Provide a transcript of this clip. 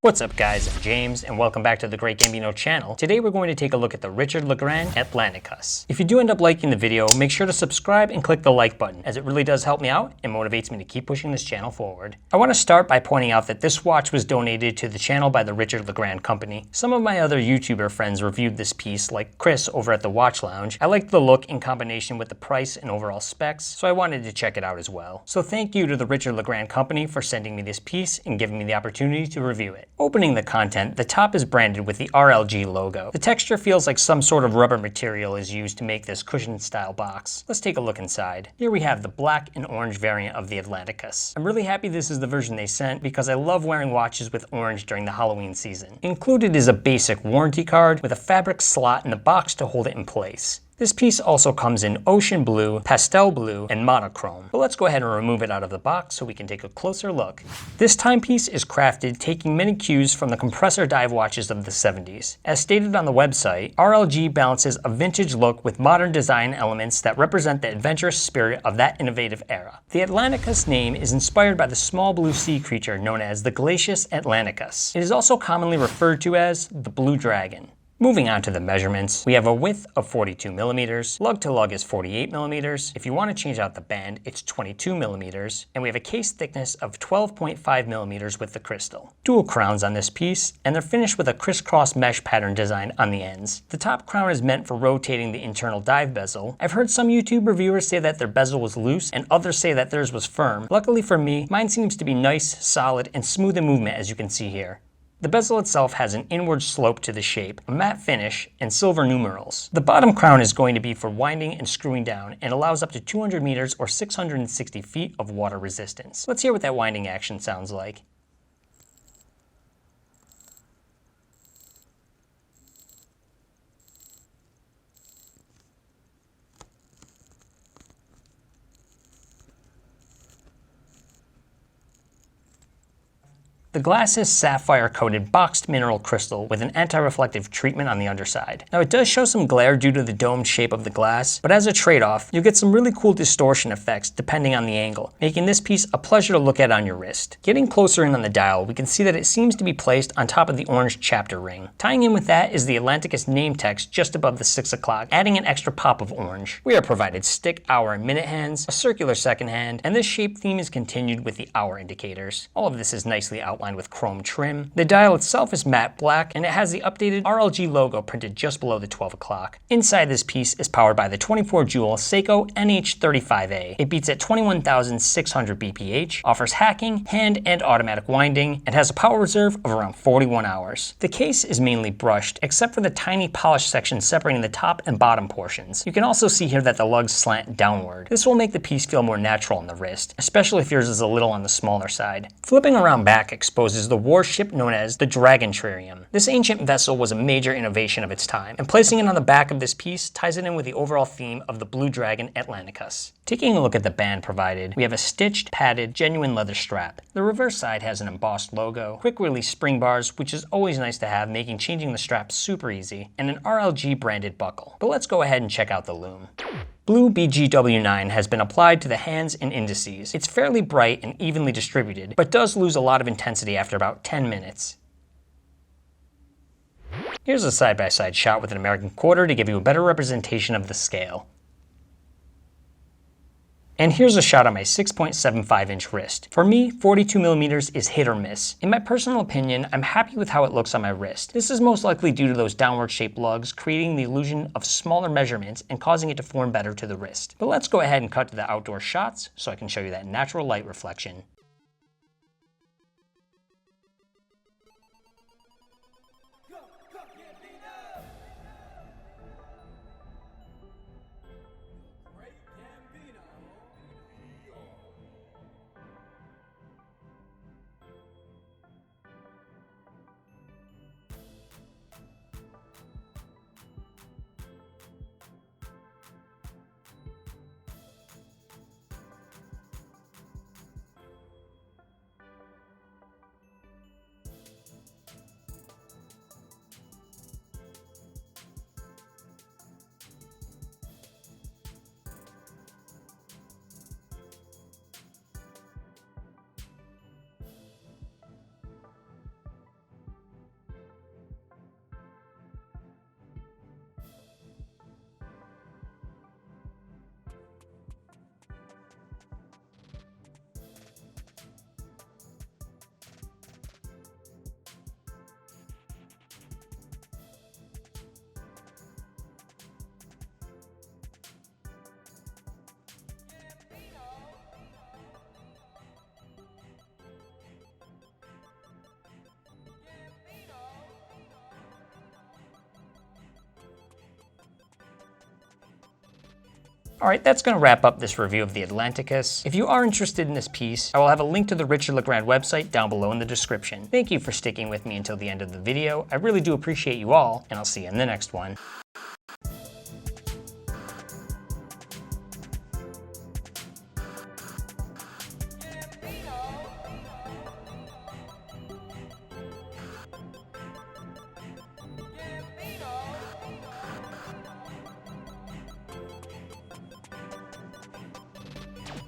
What's up guys, I'm James and welcome back to the Great Gambino channel. Today we're going to take a look at the Richard LeGrand Atlanticus. If you do end up liking the video, make sure to subscribe and click the like button as it really does help me out and motivates me to keep pushing this channel forward. I want to start by pointing out that this watch was donated to the channel by the Richard LeGrand company. Some of my other YouTuber friends reviewed this piece, like Chris over at the Watch Lounge. I liked the look in combination with the price and overall specs, so I wanted to check it out as well. So thank you to the Richard LeGrand company for sending me this piece and giving me the opportunity to review it. Opening the content, the top is branded with the RLG logo. The texture feels like some sort of rubber material is used to make this cushion style box. Let's take a look inside. Here we have the black and orange variant of the Atlanticus. I'm really happy this is the version they sent because I love wearing watches with orange during the Halloween season. Included is a basic warranty card with a fabric slot in the box to hold it in place. This piece also comes in ocean blue, pastel blue, and monochrome. But let's go ahead and remove it out of the box so we can take a closer look. This timepiece is crafted taking many cues from the compressor dive watches of the 70s. As stated on the website, RLG balances a vintage look with modern design elements that represent the adventurous spirit of that innovative era. The Atlanticus name is inspired by the small blue sea creature known as the Glacius Atlanticus. It is also commonly referred to as the Blue Dragon. Moving on to the measurements, we have a width of 42 millimeters, lug to lug is 48 millimeters. If you want to change out the band, it's 22 millimeters, and we have a case thickness of 12.5 millimeters with the crystal. Dual crowns on this piece, and they're finished with a crisscross mesh pattern design on the ends. The top crown is meant for rotating the internal dive bezel. I've heard some YouTube reviewers say that their bezel was loose, and others say that theirs was firm. Luckily for me, mine seems to be nice, solid, and smooth in movement as you can see here. The bezel itself has an inward slope to the shape, a matte finish, and silver numerals. The bottom crown is going to be for winding and screwing down and allows up to 200 meters or 660 feet of water resistance. Let's hear what that winding action sounds like. The glass is sapphire-coated boxed mineral crystal with an anti-reflective treatment on the underside. Now it does show some glare due to the domed shape of the glass, but as a trade-off, you'll get some really cool distortion effects depending on the angle, making this piece a pleasure to look at on your wrist. Getting closer in on the dial, we can see that it seems to be placed on top of the orange chapter ring. Tying in with that is the Atlanticus name text just above the 6 o'clock, adding an extra pop of orange. We are provided stick, hour, and minute hands, a circular second hand, and this shape theme is continued with the hour indicators. All of this is nicely outlined with chrome trim. The dial itself is matte black and it has the updated RLG logo printed just below the 12 o'clock. Inside this piece is powered by the 24 joule Seiko NH35A. It beats at 21,600 BPH, offers hacking, hand and automatic winding, and has a power reserve of around 41 hours. The case is mainly brushed except for the tiny polish section separating the top and bottom portions. You can also see here that the lugs slant downward. This will make the piece feel more natural on the wrist, especially if yours is a little on the smaller side. Flipping around back exposes the warship known as the Dragon Trireme. This ancient vessel was a major innovation of its time, and placing it on the back of this piece ties it in with the overall theme of the Blue Dragon Atlanticus. Taking a look at the band provided, we have a stitched, padded, genuine leather strap. The reverse side has an embossed logo, quick release spring bars, which is always nice to have, making changing the strap super easy, and an RLG branded buckle. But let's go ahead and check out the Lume. Blue BGW9 has been applied to the hands and indices. It's fairly bright and evenly distributed, but does lose a lot of intensity after about 10 minutes. Here's a side-by-side shot with an American quarter to give you a better representation of the scale. And here's a shot on my 6.75 inch wrist. For me, 42 millimeters is hit or miss. In my personal opinion, I'm happy with how it looks on my wrist. This is most likely due to those downward shaped lugs creating the illusion of smaller measurements and causing it to form better to the wrist. But let's go ahead and cut to the outdoor shots so I can show you that natural light reflection. All right, that's going to wrap up this review of the Atlanticus. If you are interested in this piece, I will have a link to the Richard LeGrand website down below in the description. Thank you for sticking with me until the end of the video. I really do appreciate you all, and I'll see you in the next one.